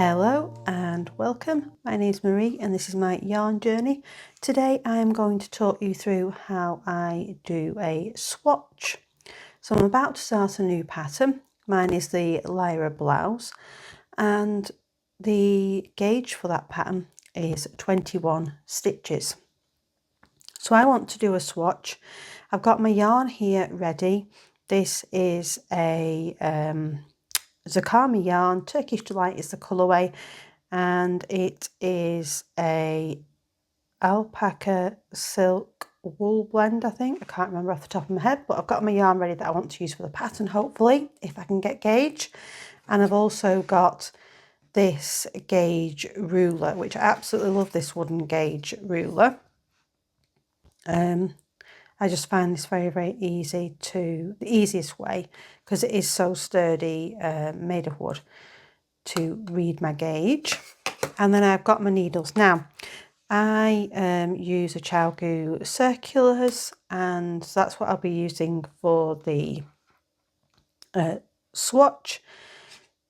Hello and welcome. My name is Marie and this is my yarn journey. Today I am going to talk you through how I do a swatch. So I'm about to start a new pattern. Mine is the Lyra Blouse and the gauge for that pattern is 21 stitches. So I want to do a swatch. I've got my yarn here ready. This is a Zakami yarn. Turkish Delight is the colourway, and it is a alpaca silk wool blend, I think. I can't remember off the top of my head, but I've got my yarn ready that I want to use for the pattern, hopefully, if I can get gauge. And I've also got this gauge ruler, which I absolutely love, this wooden gauge ruler. I just find this very easy the easiest way, because it is so sturdy, made of wood, to read my gauge. And then I've got my needles. Now I use a Chalgu circulars, and that's what I'll be using for the swatch.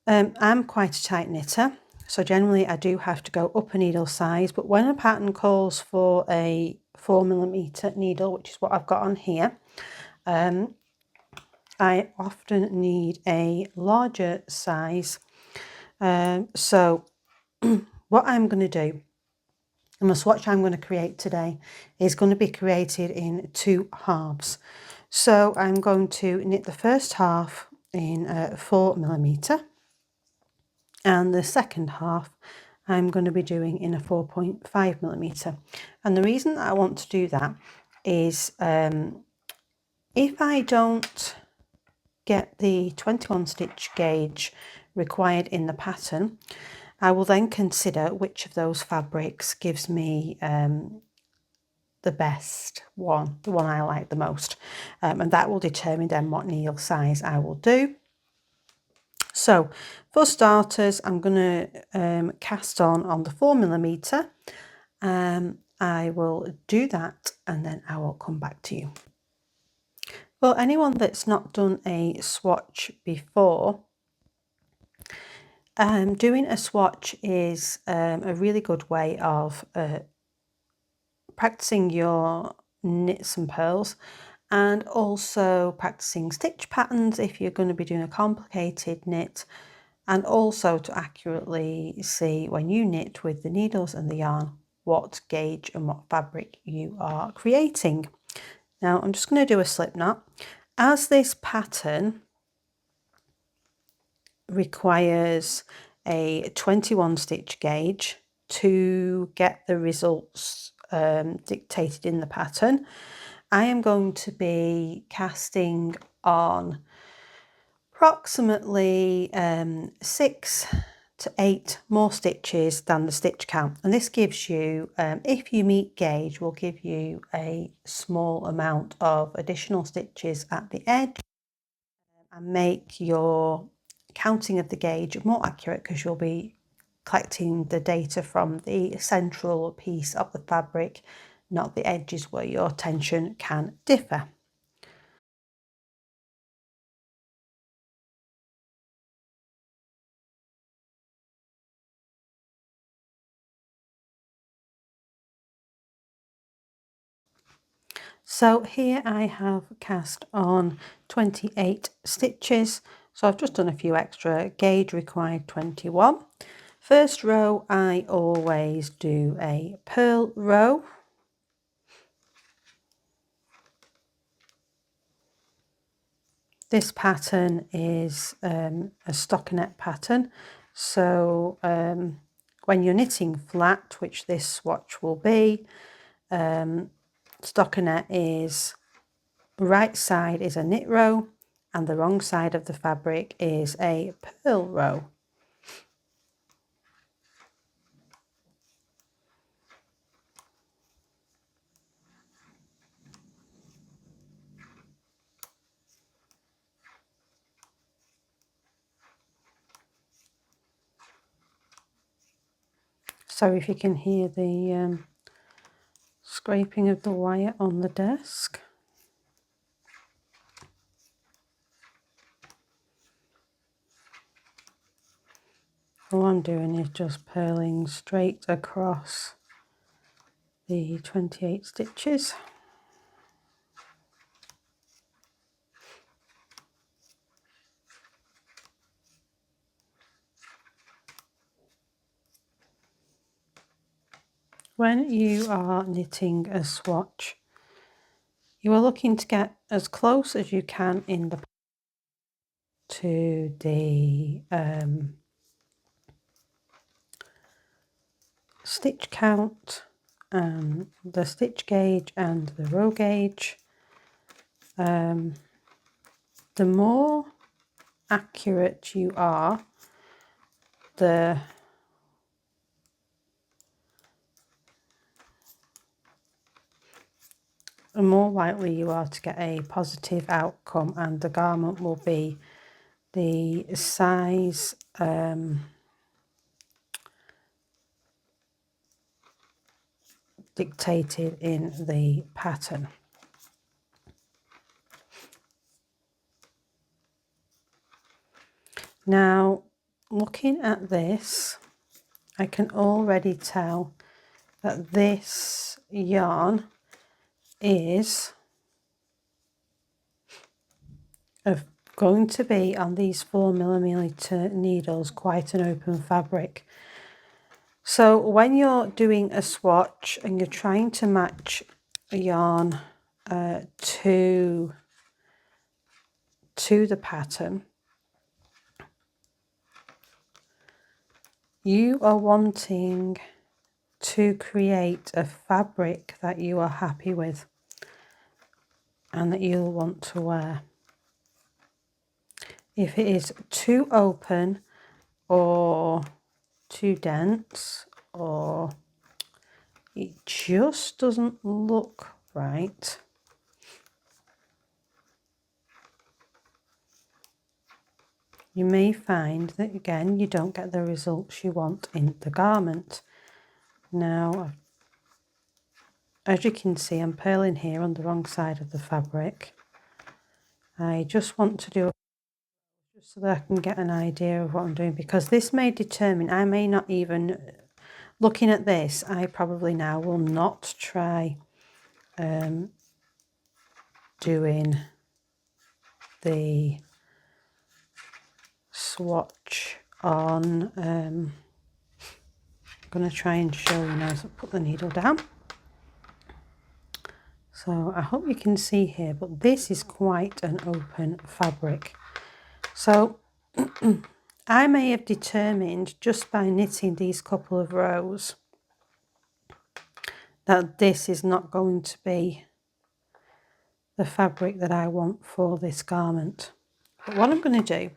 I'm quite a tight knitter, so generally I do have to go up a needle size, but when a pattern calls for a 4mm needle, which is what I've got on here, I often need a larger size. So what I'm going to do, and the swatch I'm going to create today is going to be created in 2 halves. So I'm going to knit the first half in 4mm, and the second half I'm going to be doing in a 4.5mm. And the reason that I want to do that is if I don't get the 21 stitch gauge required in the pattern, I will then consider which of those fabrics gives me the best one, the one I like the most, and that will determine then what needle size I will do. So for starters, I'm going to cast on the 4mm. I will do that and then I will come back to you. Well, anyone that's not done a swatch before, doing a swatch is a really good way of practicing your knits and purls, and also practicing stitch patterns if you're going to be doing a complicated knit, and also to accurately see when you knit with the needles and the yarn what gauge and what fabric you are creating. Now I'm just going to do a slip knot. As this pattern requires a 21 stitch gauge to get the results dictated in the pattern, I am going to be casting on approximately 6 to 8 more stitches than the stitch count, and this gives you, if you meet gauge, will give you a small amount of additional stitches at the edge and make your counting of the gauge more accurate, because you'll be collecting the data from the central piece of the fabric, not the edges where your tension can differ. So here I have cast on 28 stitches, so I've just done a few extra. Gauge required 21. First row I always do a purl row. This pattern is a stockinette pattern, so when you're knitting flat, which this swatch will be, stockinette is right side is a knit row and the wrong side of the fabric is a purl row. Sorry if you can hear the scraping of the wire on the desk. All I'm doing is just purling straight across the 28 stitches. When you are knitting a swatch, you are looking to get as close as you can in the to the stitch count, the stitch gauge and the row gauge. The more accurate you are, the more likely you are to get a positive outcome, and the garment will be the size dictated in the pattern. Now, looking at this, I can already tell that this yarn is going to be on these 4mm needles quite an open fabric. So when you're doing a swatch and you're trying to match a yarn to the pattern, you are wanting to create a fabric that you are happy with and that you'll want to wear. If it is too open or too dense, or it just doesn't look right, you may find that again you don't get the results you want in the garment. Now, as you can see, I'm purling here on the wrong side of the fabric. I just want to do just so that I can get an idea of what I'm doing, because this may determine, I may not even, looking at this, I probably now will not try doing the swatch on, I'm going to try and show you now, so put the needle down. So I hope you can see here, but this is quite an open fabric. So I may have determined just by knitting these couple of rows that this is not going to be the fabric that I want for this garment. But what I'm going to do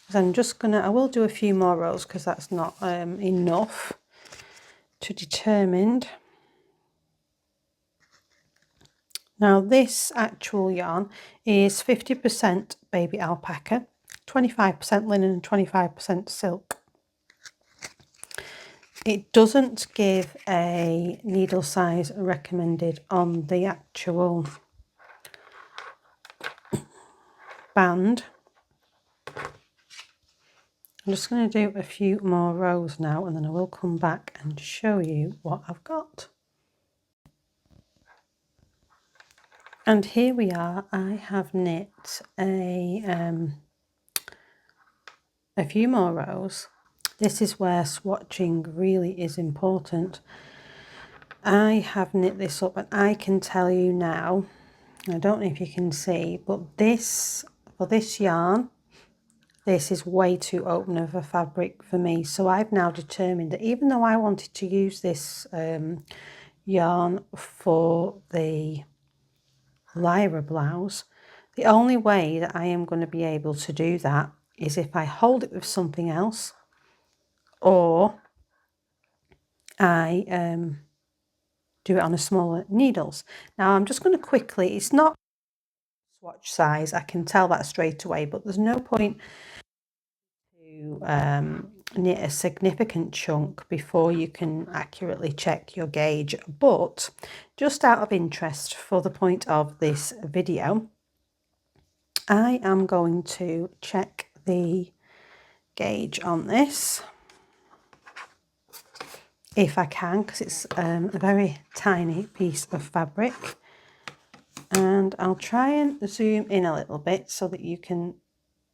is I will do a few more rows because that's not enough to determine. Now this actual yarn is 50% baby alpaca, 25% linen and 25% silk. It doesn't give a needle size recommended on the actual band. I'm just going to do a few more rows now, and then I will come back and show you what I've got. And here we are. I have knit a few more rows. This is where swatching really is important. I have knit this up, and I can tell you now, I don't know if you can see, but this, for this yarn, this is way too open of a fabric for me. So I've now determined that even though I wanted to use this yarn for the Lyra blouse, the only way that I am going to be able to do that is if I hold it with something else, or I do it on a smaller needles. Now I'm just going to quickly, it's not swatch size, I can tell that straight away, but there's no point to knit a significant chunk before you can accurately check your gauge. But just out of interest, for the point of this video, I am going to check the gauge on this. if I can, because it's a very tiny piece of fabric. And I'll try and zoom in a little bit so that you can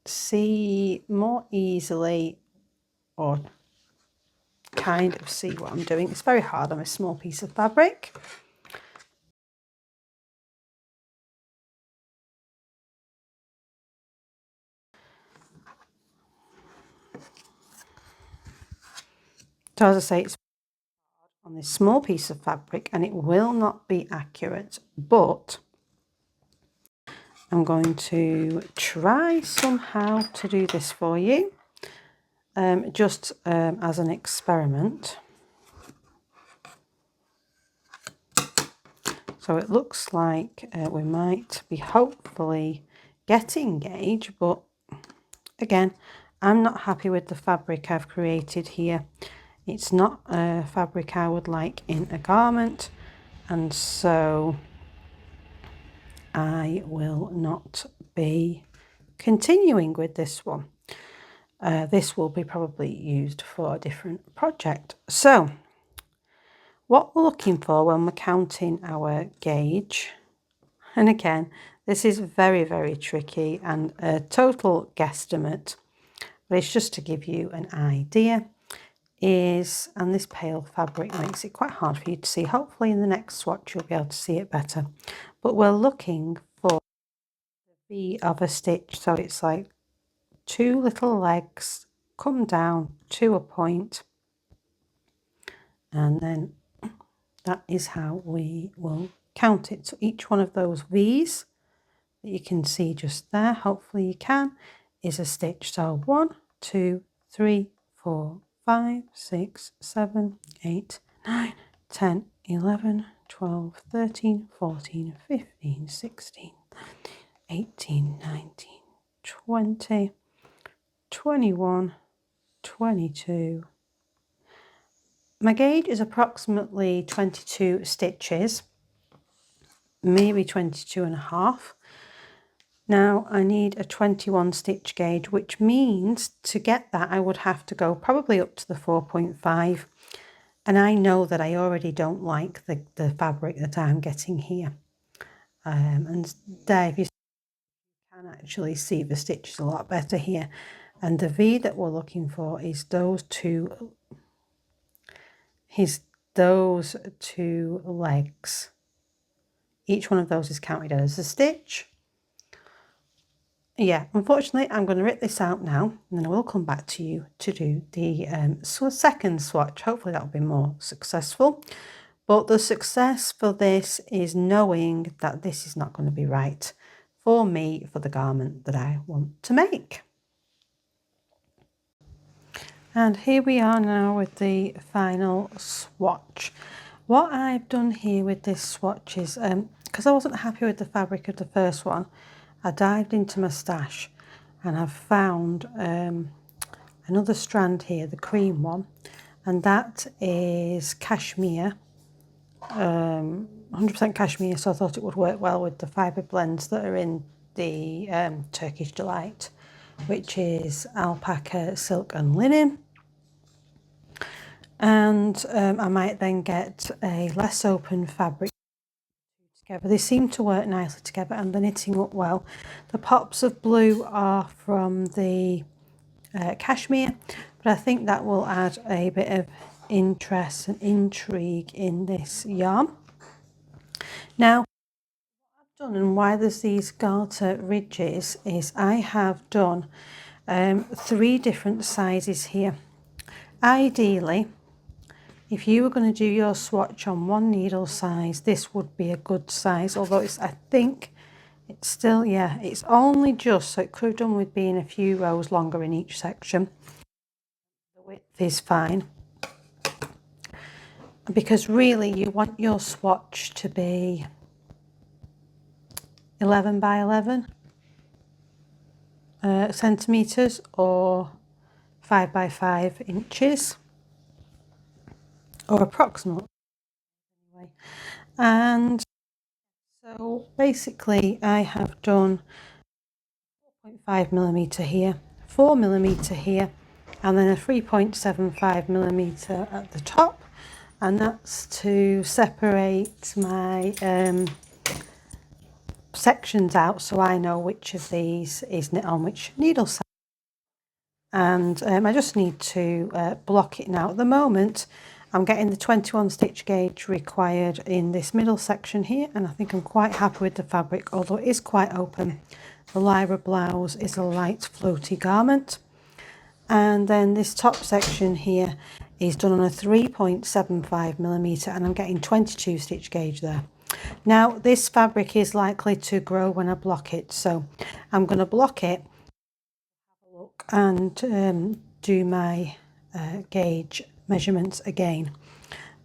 see more easily, or kind of see what I'm doing. It's very hard on a small piece of fabric. So as I say, it's on this small piece of fabric and it will not be accurate, but I'm going to try somehow to do this for you, just as an experiment. So it looks like we might be hopefully getting gauge, but again, I'm not happy with the fabric I've created here. It's not a fabric I would like in a garment, and so I will not be continuing with this one. This will be probably used for a different project. So what we're looking for when we're counting our gauge, and again, this is very, very tricky and a total guesstimate, but it's just to give you an idea, is, and this pale fabric makes it quite hard for you to see. Hopefully in the next swatch you'll be able to see it better. But we're looking for the V of a stitch, so it's like two little legs come down to a point, and then that is how we will count it. So each one of those V's that you can see just there, hopefully you can, is a stitch. So 1, 2, 3, 4, 5, 6, 7, 8, 9, 10, 11, 12, 13, 14, 15, 16, 18, 19, 20, 21, 22. My gauge is approximately 22 stitches, maybe 22 and a half. Now I need a 21 stitch gauge, which means to get that I would have to go probably up to the 4.5. And I know that I already don't like the fabric that I'm getting here. And there, if you can actually see the stitches a lot better here. And the V that we're looking for is those two legs. Each one of those is counted as a stitch. Yeah, unfortunately, I'm going to rip this out now, and then I will come back to you to do the second swatch. Hopefully that will be more successful. But the success for this is knowing that this is not going to be right for me, for the garment that I want to make. And here we are now with the final swatch. What I've done here with this swatch is, because I wasn't happy with the fabric of the first one, I dived into my stash and I've found another strand here, the cream one, and that is cashmere, 100% cashmere, so I thought it would work well with the fibre blends that are in the Turkish Delight, which is alpaca, silk and linen. And I might then get a less open fabric together. They seem to work nicely together and they're knitting up well. The pops of blue are from the cashmere, but I think that will add a bit of interest and intrigue in this yarn. Now, what I've done and why there's these garter ridges is I have done 3 different sizes here. Ideally, if you were going to do your swatch on one needle size, this would be a good size, although it's, I think it's still, yeah, it's only just, so it could have done with being a few rows longer in each section. The width is fine, because really you want your swatch to be 11 by 11 centimetres or 5 by 5 inches. Or approximately anyway. And so basically I have done 4.5mm here, 4mm here, and then a 3.75mm at the top. and that's to separate my sections out so I know which of these is knit on which needle size. And I just need to block it now. At the moment I'm getting the 21 stitch gauge required in this middle section here, and I think I'm quite happy with the fabric, although it is quite open. The Lyra Blouse is a light floaty garment, and then this top section here is done on a 3.75mm, and I'm getting 22 stitch gauge there. Now this fabric is likely to grow when I block it, so I'm going to block it, have a look, and do my gauge measurements again.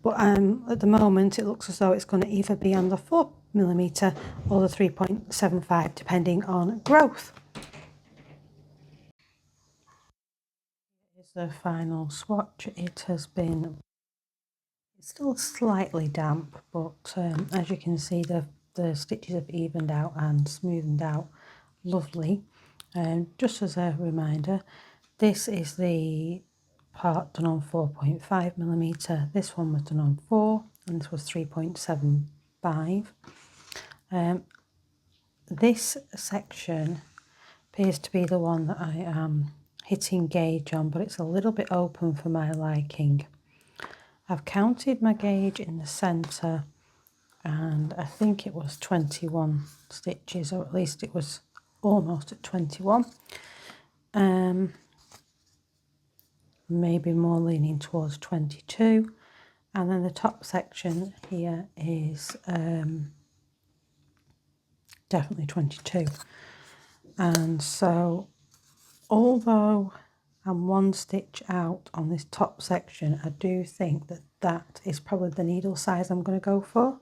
But at the moment it looks as though it's going to either be on the 4mm or the 3.75 depending on growth. Here's the final swatch. It has been, it's still slightly damp, but as you can see the stitches have evened out and smoothened out lovely. Just as a reminder, this is the part done on 4.5mm, this one was done on 4 and this was 3.75. This section appears to be the one that I am hitting gauge on, but it's a little bit open for my liking. I've counted my gauge in the centre and I think it was 21 stitches, or at least it was almost at 21. Maybe more leaning towards 22, and then the top section here is definitely 22. And so although I'm one stitch out on this top section, I do think that that is probably the needle size I'm going to go for.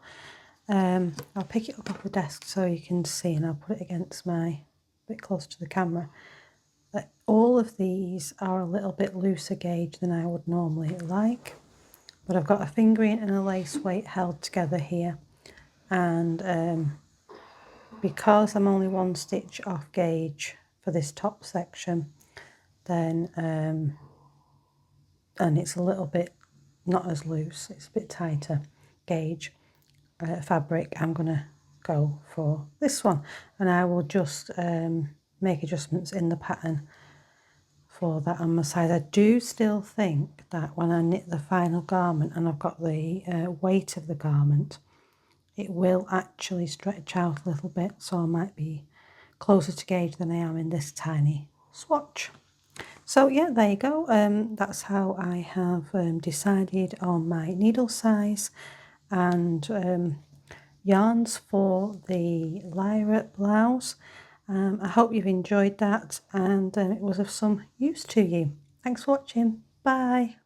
I'll pick it up off the desk so you can see, and I'll put it against a bit close to the camera. All of these are a little bit looser gauge than I would normally like, but I've got a fingering and a lace weight held together here, and because I'm only one stitch off gauge for this top section, then and it's a little bit not as loose, it's a bit tighter gauge fabric, I'm gonna go for this one, and I will just make adjustments in the pattern for that on my size. I do still think that when I knit the final garment and I've got the weight of the garment, it will actually stretch out a little bit, so I might be closer to gauge than I am in this tiny swatch. So yeah, there you go. That's how I have decided on my needle size and yarns for the Lyra blouse. I hope you've enjoyed that and it was of some use to you. Thanks for watching. Bye.